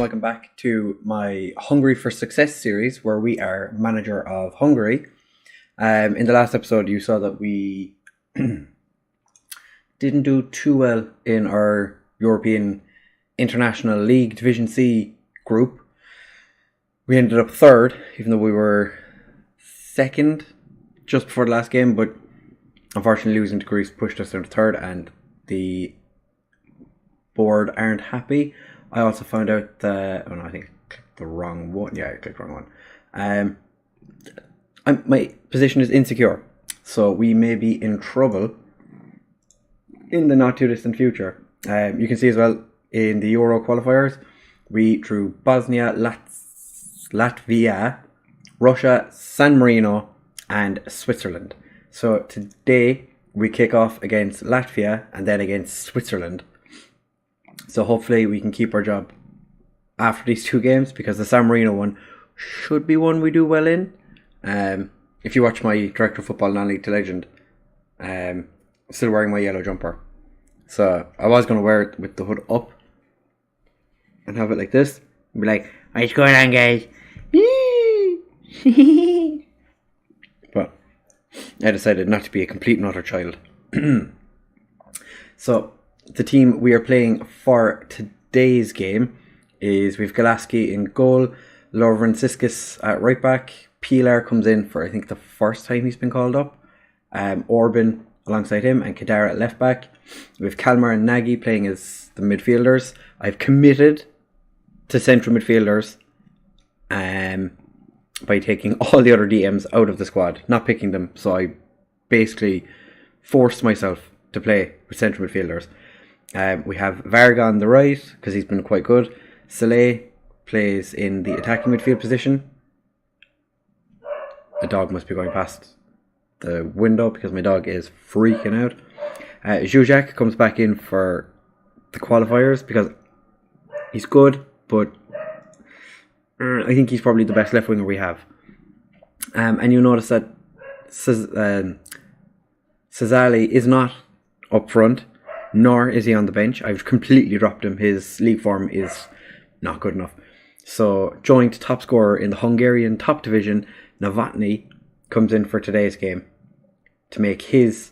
welcome back to my Hungary for Success series, where we are manager of Hungary. In the last episode, you saw that we didn't do too well in our European International League Division C group. We ended up third, even though we were second just before the last game, but unfortunately losing to Greece pushed us down to third, and the board aren't happy. I also found out that... I think I clicked the wrong one. Yeah, I clicked the wrong one. My position is insecure, so we may be in trouble in the not too distant future. You can see as well in the Euro qualifiers, we drew Bosnia, Latvia, Russia, San Marino, and Switzerland. So today we kick off against Latvia and then against Switzerland. So hopefully we can keep our job after these two games, because the San Marino one should be one we do well in. If you watch my Director of Football Non-League to Legend, I'm still wearing my yellow jumper. So I was going to wear it with the hood up and have it like this and be like, "What's going on, guys?" But I decided not to be a complete and utter child. So the team we are playing for today's game is, we've Galaski in goal, Lovrensiskis at right back, Pilar comes in for I think the first time he's been called up, Orban alongside him, and Kadar at left back. We have Kalmar and Nagy playing as the midfielders. I've committed to central midfielders by taking all the other DMs out of the squad, not picking them, so I basically forced myself to play with central midfielders. We have Varga on the right, because he's been quite good. Saleh plays in the attacking midfield position. The dog must be going past the window because my dog is freaking out. Zuzak comes back in for the qualifiers because he's good, but I think he's probably the best left winger we have. And you notice that Cesali is not up front, nor is he on the bench. I've completely dropped him. His league form is not good enough. So, joint top scorer in the Hungarian top division, Novotny, comes in for today's game to make his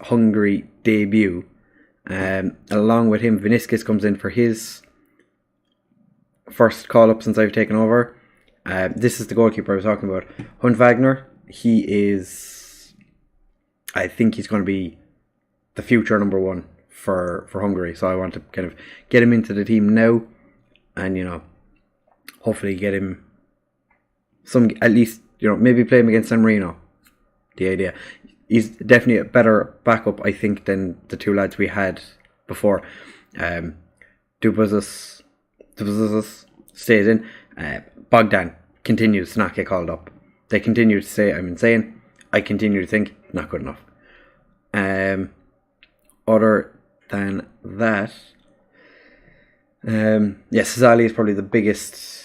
Hungary debut. Along with him, Viniskis comes in for his first call-up since I've taken over. This is the goalkeeper I was talking about. Hunt Wagner, I think he's going to be the future number one for Hungary. So I want to kind of get him into the team now, and hopefully get him some, at least maybe play him against San Marino. The idea, he's definitely a better backup, I think, than the two lads we had before. Dubazis stays in. Bogdan continues to not get called up. They continue to say I'm insane. I continue to think not good enough. Other than that, Cesali is probably the biggest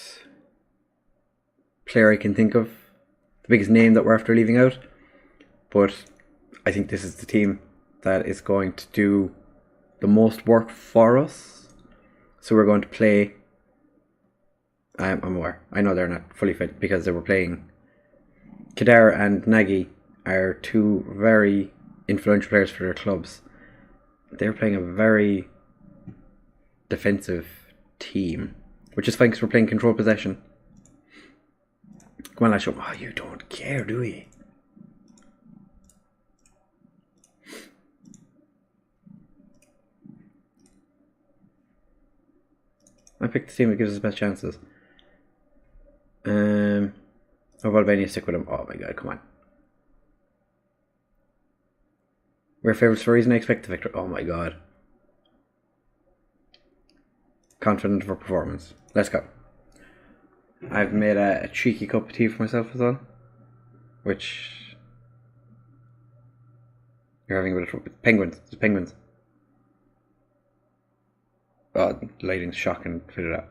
player I can think of, the biggest name that we're after leaving out. But I think this is the team that is going to do the most work for us. So we're going to play. I'm aware. I know they're not fully fit because they were playing. Kadar and Nagy are two very influential players for their clubs. They're playing a very defensive team, which is fine because we're playing control possession. Come on, lads. Oh, you don't care, do you? I picked the team that gives us the best chances. Albania, stick with him. Oh my god, come on. We're favourites for a reason. I expect the victory. Oh my god. Confident of our performance. Let's go. I've made a cheeky cup of tea for myself as well, which you're having a bit of trouble. Penguins. There's penguins. Oh, the lighting's shocking. Fit it up.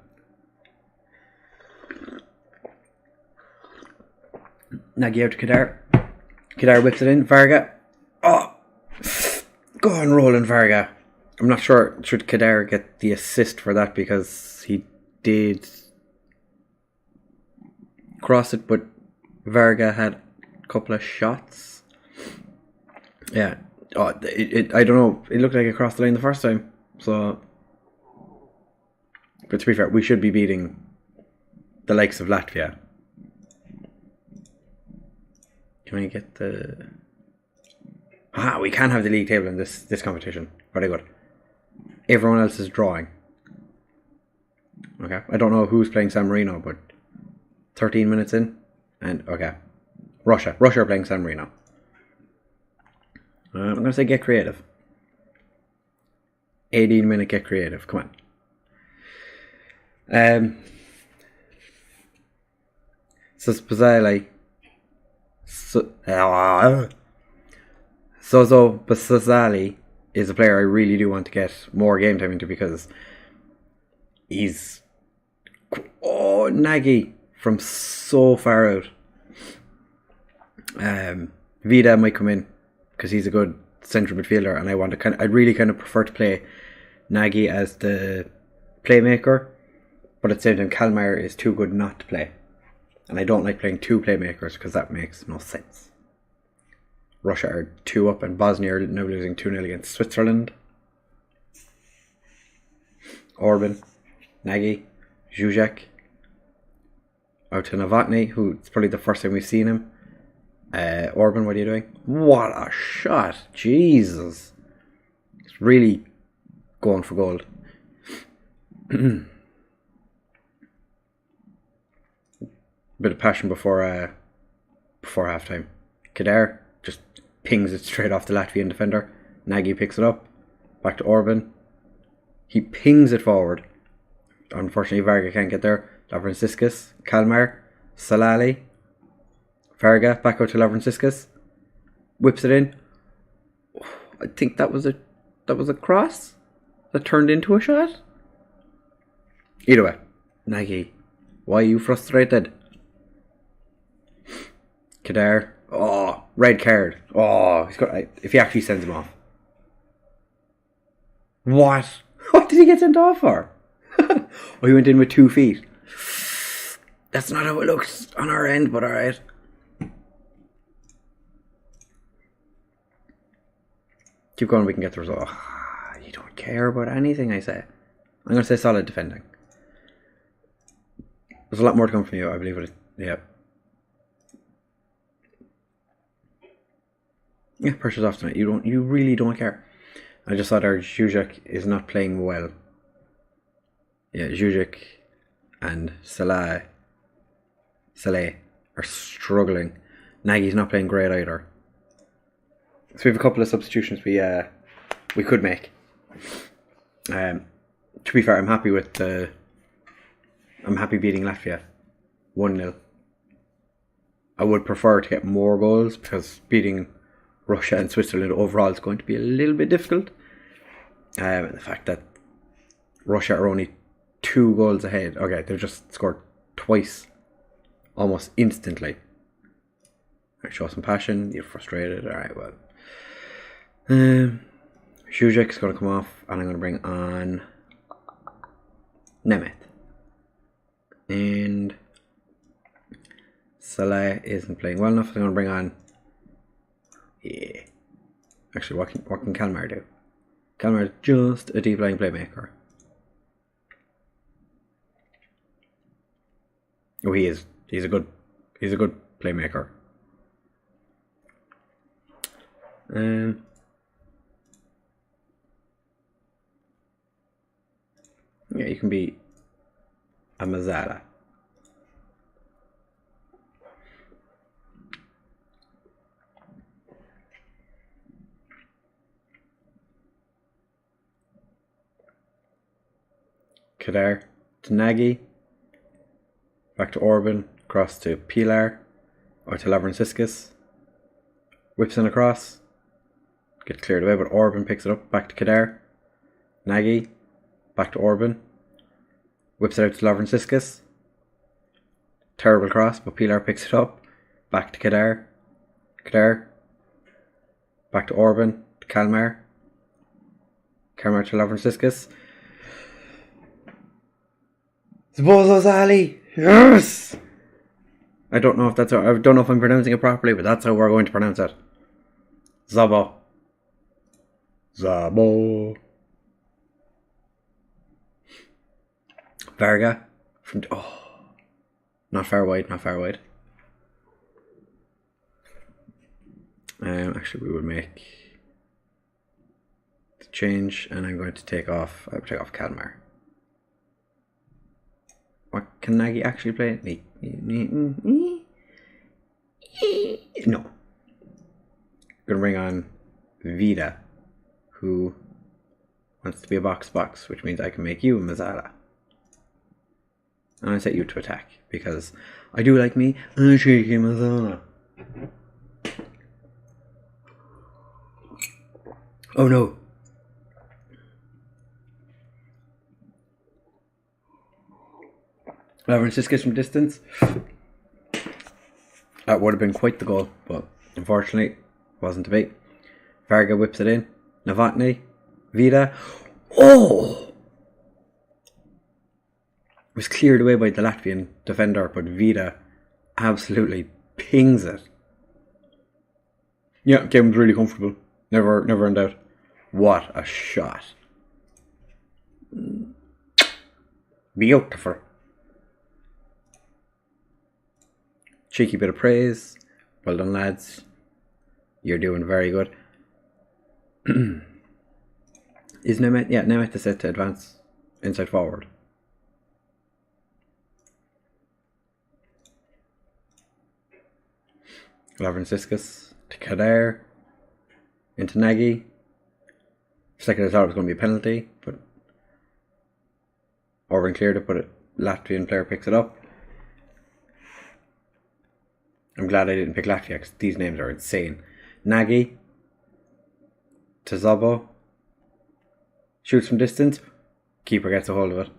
Nagy out to Kadar. Kadar whips it in. Varga. Oh! Go on, rolling, Varga. I'm not sure, should Kadar get the assist for that, because he did cross it, but Varga had a couple of shots. Yeah. Oh, I don't know. It looked like it crossed the line the first time. So, but to be fair, we should be beating the likes of Latvia. Can I get the... we can have the league table in this competition. Very good. Everyone else is drawing. Okay. I don't know who's playing San Marino, but 13 minutes in. And, okay. Russia are playing San Marino. I'm going to say get creative. 18-minute get creative. Come on. So Spazali. Sozo Basazali is a player I really do want to get more game time into, because he's Nagy from so far out. Vida might come in because he's a good central midfielder, and I really kind of prefer to play Nagy as the playmaker, but at the same time Kalmar is too good not to play, and I don't like playing two playmakers because that makes no sense. Russia are 2 up, and Bosnia are now losing 2-0 against Switzerland. Orban, Nagy, Zuzek, out to Novotny, who it's probably the first time we've seen him. Orban, what are you doing? What a shot! Jesus, it's really going for gold. Bit of passion before half time. Kadar just pings it straight off the Latvian defender. Nagy picks it up. Back to Orban. He pings it forward. Unfortunately, Varga can't get there. Lavranciscus, Kalmar, Salali, Varga back out to Lavranciscus. Whips it in. I think that was a cross that turned into a shot. Either way, Nagy, why are you frustrated? Kadar. Oh, red card. Oh, if he actually sends him off. What? What did he get sent off for? Oh, he went in with 2 feet. That's not how it looks on our end, but alright. Keep going, we can get the result. Oh, you don't care about anything I say. I'm going to say solid defending. There's a lot more to come from you, I believe it. Yeah. Yeah, pressure's off tonight. You really don't care. I just thought our Zuzek is not playing well. Yeah, Zuzek and Saleh are struggling. Nagy's not playing great either. So we have a couple of substitutions we could make. To be fair, I'm happy beating Latvia 1-0. I would prefer to get more goals, because beating Russia and Switzerland overall is going to be a little bit difficult. And the fact that Russia are only 2 goals ahead. Okay, they've just scored twice, almost instantly. Right, show some passion. You're frustrated. Alright, well. Zuzek's going to come off, and I'm going to bring on Nemeth. And Salah isn't playing well enough. I'm going to bring on... Yeah. Actually, what can Kalmar do? Kalmar is just a deep lying playmaker. Oh, he is. He's a good playmaker. Yeah, you can be a Mazzara. Kadar to Nagy, back to Orban, across to Pilar, or to Lavranciscus, whips in across, get cleared away, but Orban picks it up, back to Kadar, Nagy, back to Orban, whips it out to Lavranciscus, terrible cross, but Pilar picks it up, back to Kadar, back to Orban, to Kalmar Camera to Lavranciscus. Zbozos Ali! Yes! I don't know if that's I don't know if I'm pronouncing it properly, but that's how we're going to pronounce it. Zabo. Zabo. Varga. From not far wide, not far wide. Actually, we would make the change, and I'm going to take off. I would take off Kalmar. What can Nagy actually play? No. I'm gonna bring on Vida, who wants to be a box, which means I can make you a Mazzala. And I set you to attack because I do like me a cheeky Mazzala. Oh no. Lavranciscus from distance. That would have been quite the goal, but unfortunately wasn't to be. Varga whips it in. Novotny. Vida. Oh! It was cleared away by the Latvian defender, but Vida absolutely pings it. Yeah, game was really comfortable. Never in doubt. What a shot. Beautiful. Cheeky bit of praise. Well done, lads. You're doing very good. Is Nemeth? Yeah, Nemeth is set to advance inside forward. Lavranciscus to Kader. Into Nagy. For a second I thought it was going to be a penalty, but Orban cleared it, but a Latvian player picks it up. I'm glad I didn't pick Latvia because these names are insane. Nagy to Zobo. Shoots from distance. Keeper gets a hold of it.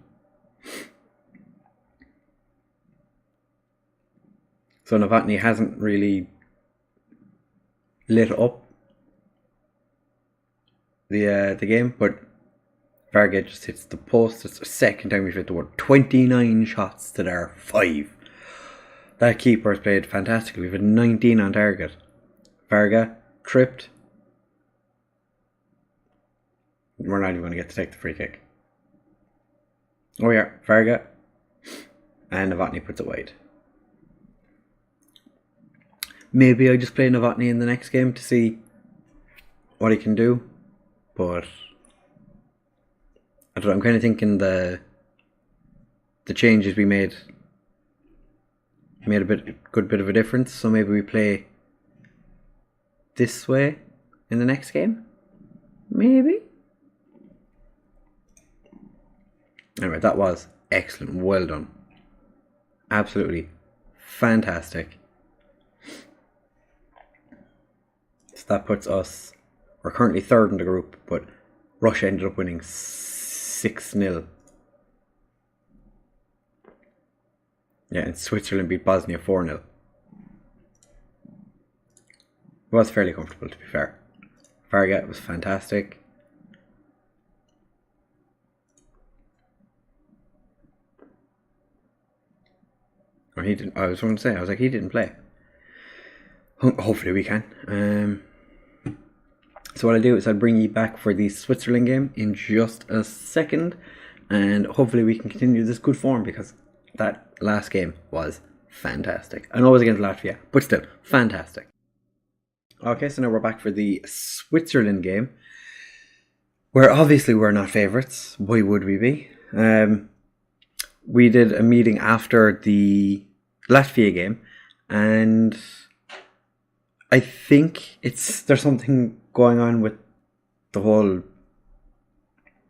So Novotny hasn't really lit up the game, but Varga just hits the post. It's the second time we've hit the word. 29 shots to their 5. That keeper has played fantastically. We've had 19 on target. Varga tripped. We're not even going to get to take the free kick. Oh yeah, Varga. And Novotny puts it wide. Maybe I just play Novotny in the next game to see what he can do. But I don't know, I'm kind of thinking the changes we made a good bit of a difference. So maybe we play this way in the next game. Maybe. Anyway, that was excellent. Well done. Absolutely fantastic. So that puts us, we're currently third in the group, but Russia ended up winning 6-0. Yeah, and Switzerland beat Bosnia 4-0. It was fairly comfortable, to be fair. Varga was fantastic. Or he didn't. I was going to say, I was like, he didn't play. Hopefully we can. So what I'll do is I'll bring you back for the Switzerland game in just a second, and hopefully we can continue this good form because that last game was fantastic. I know it was against Latvia, but still fantastic. Okay, so now we're back for the Switzerland game, where obviously we're not favourites. Why would we be? We did a meeting after the Latvia game, and I think there's something going on with the whole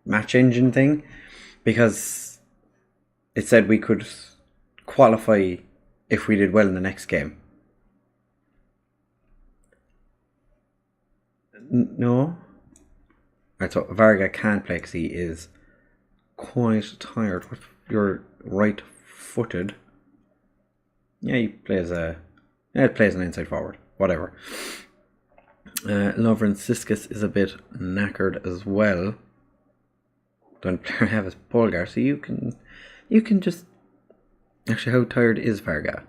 match engine thing, because it said we could qualify if we did well in the next game. No. Right, so Varga can't play because he is quite tired. You're right-footed. Yeah, he plays an inside forward. Whatever. Lavranciscus is a bit knackered as well. The only player I have is Polgar, so you can just... Actually, how tired is Varga?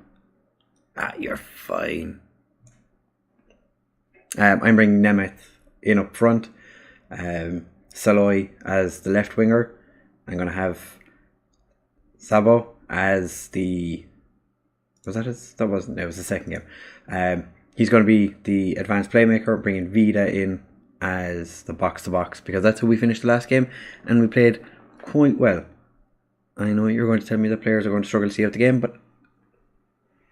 You're fine. I'm bringing Nemeth in up front. Saloy as the left winger. I'm going to have Sabo as the... Was that his? That wasn't. It was the second game. He's going to be the advanced playmaker, bringing Vida in as the box-to-box, because that's how we finished the last game, and we played quite well. I know you're going to tell me that players are going to struggle to see out the game, but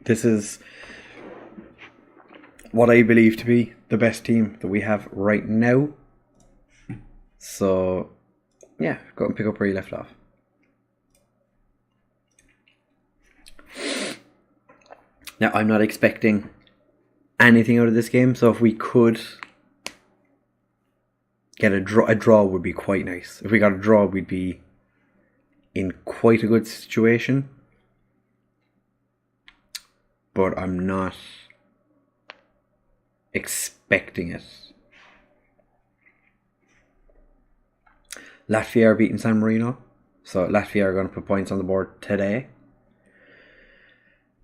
this is what I believe to be the best team that we have right now. So, yeah, go and pick up where you left off. Now, I'm not expecting anything out of this game, so if we could get a draw would be quite nice. If we got a draw, we'd be in quite a good situation. But I'm not expecting it. Latvia are beating San Marino, so Latvia are going to put points on the board today.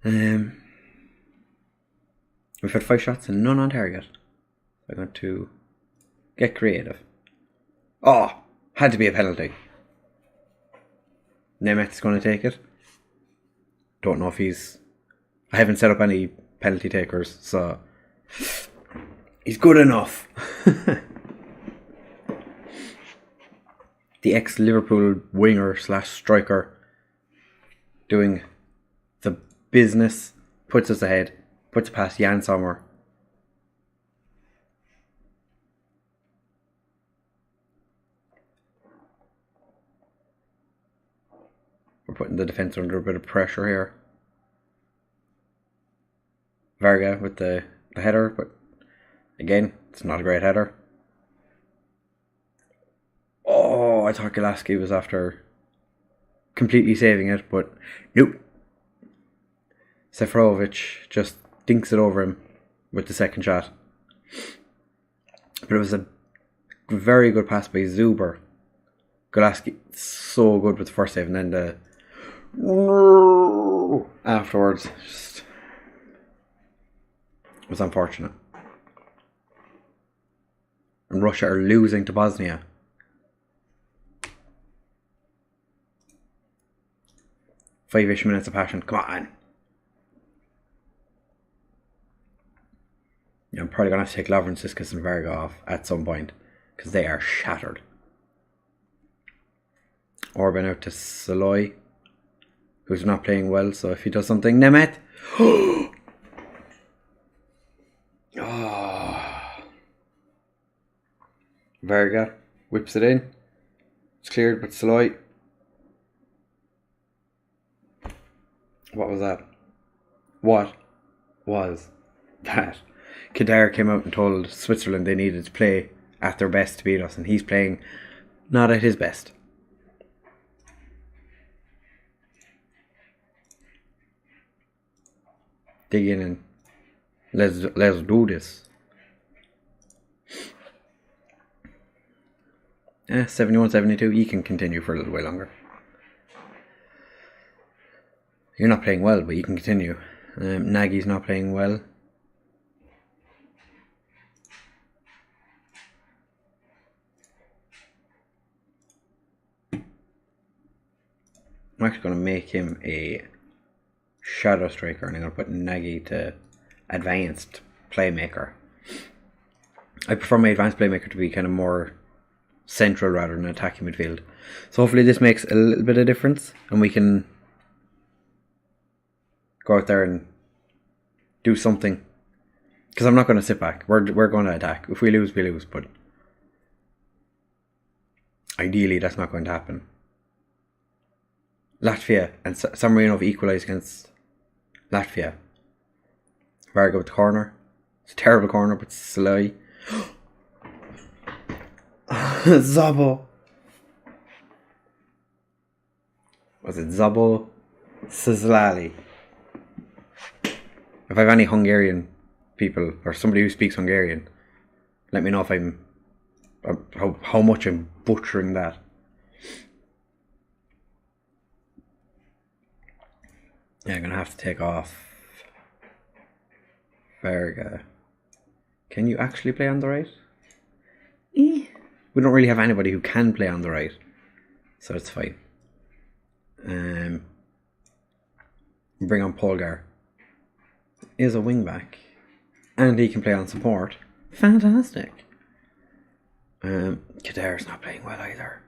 We've had 5 shots and none on target. I'm going to get creative. Oh, had to be a penalty. Nemeth's going to take it. Don't know if he's... I haven't set up any penalty takers, so he's good enough. The ex-Liverpool winger / striker doing the business, puts us ahead, puts it past Jan Sommer. We're putting the defence under a bit of pressure here. Varga with the header, but again, it's not a great header. Oh, I thought Galaski was after completely saving it, but nope. Seferovic just dinks it over him with the second shot. But it was a very good pass by Zuber. Galaski, so good with the first save, and then the afterwards just was unfortunate. And Russia are losing to Bosnia. Five-ish minutes of passion. Come on. Yeah, I'm probably going to have to take Lovren, Siskas and Varga off at some point, because they are shattered. Orban out to Saloy, who's not playing well, so if he does something... Nemeth! Oh. Varga whips it in. It's cleared, but Saloy... What was that? What was that? Kedar came out and told Switzerland they needed to play at their best to beat us, and he's playing not at his best. Dig in and let's do this. 71-72, you can continue for a little while longer. You're not playing well, but you can continue. Nagy's not playing well. I'm actually going to make him a shadow striker, and I'm going to put Nagy to advanced playmaker. I prefer my advanced playmaker to be kind of more central rather than attacking midfield. So hopefully this makes a little bit of difference, and we can go out there and do something. Because I'm not going to sit back. We're going to attack. If we lose, we lose. But ideally, that's not going to happen. Latvia and San Marino have equalised against Latvia. Varga with the corner. It's a terrible corner, but Salai. Zabo. Was it Zabo Szalai? If I have any Hungarian people or somebody who speaks Hungarian, let me know if I'm how much I'm butchering that. Yeah, I'm going to have to take off Verga. Can you actually play on the right? We don't really have anybody who can play on the right, so it's fine. Bring on Polgar. Is a wingback, and he can play on support. Fantastic. Kader's not playing well either.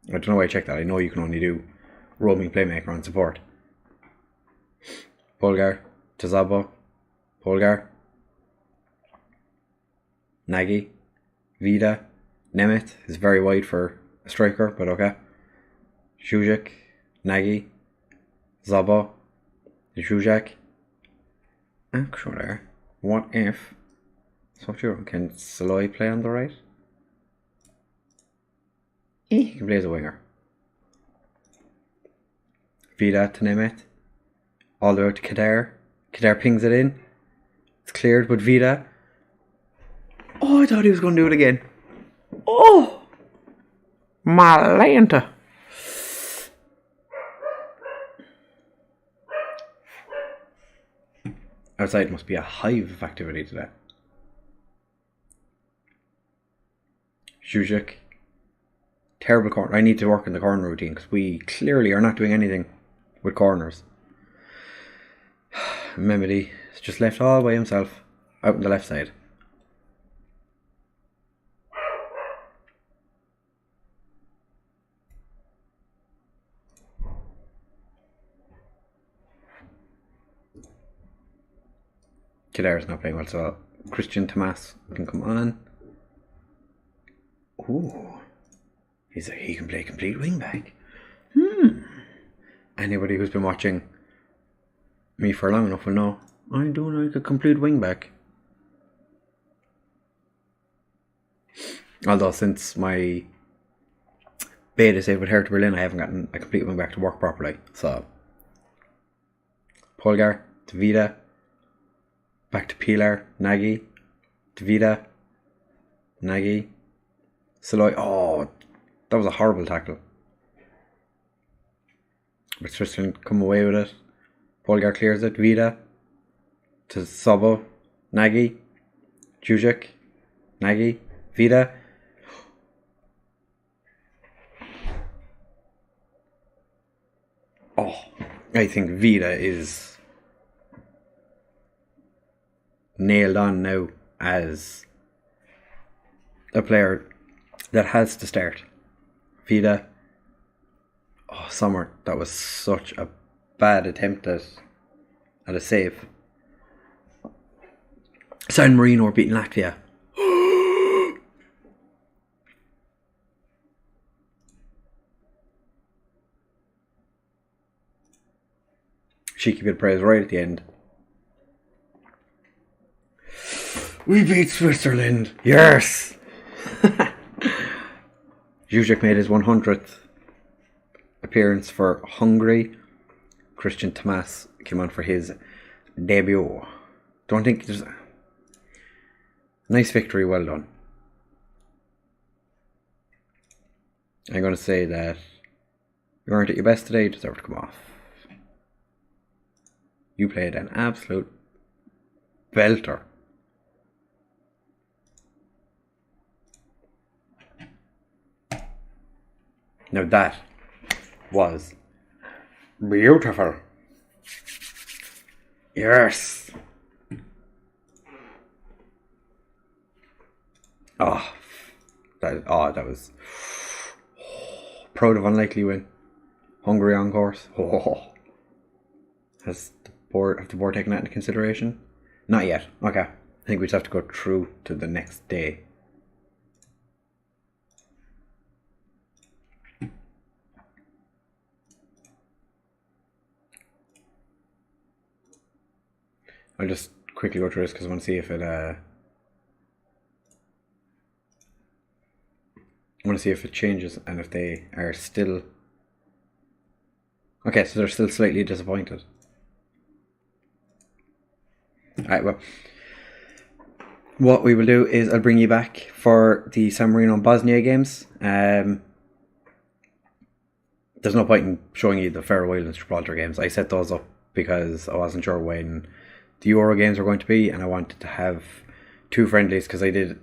I don't know why I checked that. I know you can only do roaming playmaker on support. Polgar, Tazabo, Polgar, Nagy, Vida, Nemeth is very wide for a striker, but okay. Zuzek, Nagy, Zabo, Zuzek, actually, what if can Saloy play on the right? He can play as a winger. Vida to Nemeth, all the way out to Kader. Kader pings it in. It's cleared, but Vida. Oh, I thought he was going to do it again. Oh! Malenta. Outside must be a hive of activity today. Zuzek. Terrible corner. I need to work in the corner routine because we clearly are not doing anything with corners. Memedy is just left all by himself out on the left side. Kader's not playing well, so Christian Tomas can come on. Ooh. He can play complete wingback. Anybody who's been watching me for long enough will know I'm doing like a complete wingback. Although since my beta save with Hertha Berlin, I haven't gotten a complete wingback to work properly. So Polgar to Vida, back to Pilar, Nagy, to Vida, Nagy, Saloy. Oh, that was a horrible tackle. But Tristan come away with it. Polgar clears it. Vida to Sobo, Nagy, Zuzek, Nagy, Vida. Oh, I think Vida is nailed on now as a player that has to start. Vida. Oh, Sommer. That was such a bad attempt at a save. San Marino are beating Latvia. Cheeky bit of praise right at the end. We beat Switzerland. Yes. Zuzek made his 100th appearance for Hungary. Christian Tomas came on for his debut. Don't think there's a nice victory, well done. I'm going to say that you weren't at your best today, you deserve to come off. You played an absolute belter. Now that was beautiful. Yes. That was proud of unlikely win. Hungary on course. Has the board taken that into consideration? Not yet. Okay. I think we just have to go through to the next day. I'll just quickly go through this because I want to see if it changes and if they are still okay. So they're still slightly disappointed. Alright, well, what we will do is I'll bring you back for the San Marino and Bosnia games. there's no point in showing you the Faroe Islands Gibraltar games. I set those up because I wasn't sure when the Euro games were going to be, and I wanted to have 2 friendlies because I did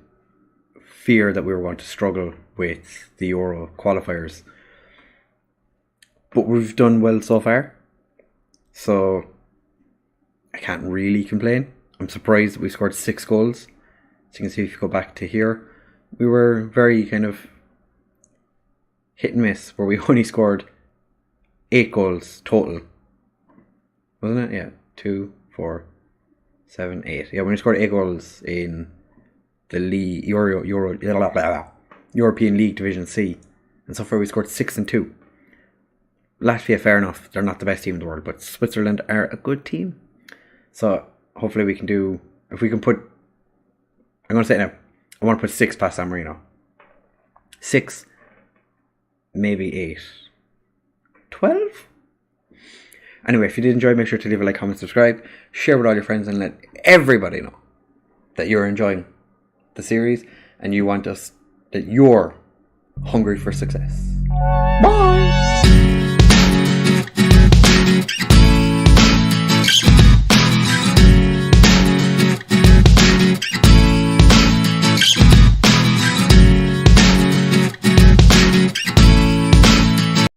fear that we were going to struggle with the Euro qualifiers. But we've done well so far, so I can't really complain. I'm surprised that we scored 6 goals. So you can see if you go back to here, we were very kind of hit and miss, where we only scored 8 goals total. Wasn't it? Yeah. 2, 4, 7, 8. Yeah, we only scored 8 goals in the European League Division C. And so far we scored 6 and 2. Latvia, fair enough, they're not the best team in the world, but Switzerland are a good team. So hopefully we can do, if we can put, I'm going to say it now, I want to put 6 past San Marino. 6, maybe 8. 12? Anyway, if you did enjoy, make sure to leave a like, comment, subscribe, share with all your friends, and let everybody know that you're enjoying the series and you want us, that you're hungry for success. Bye!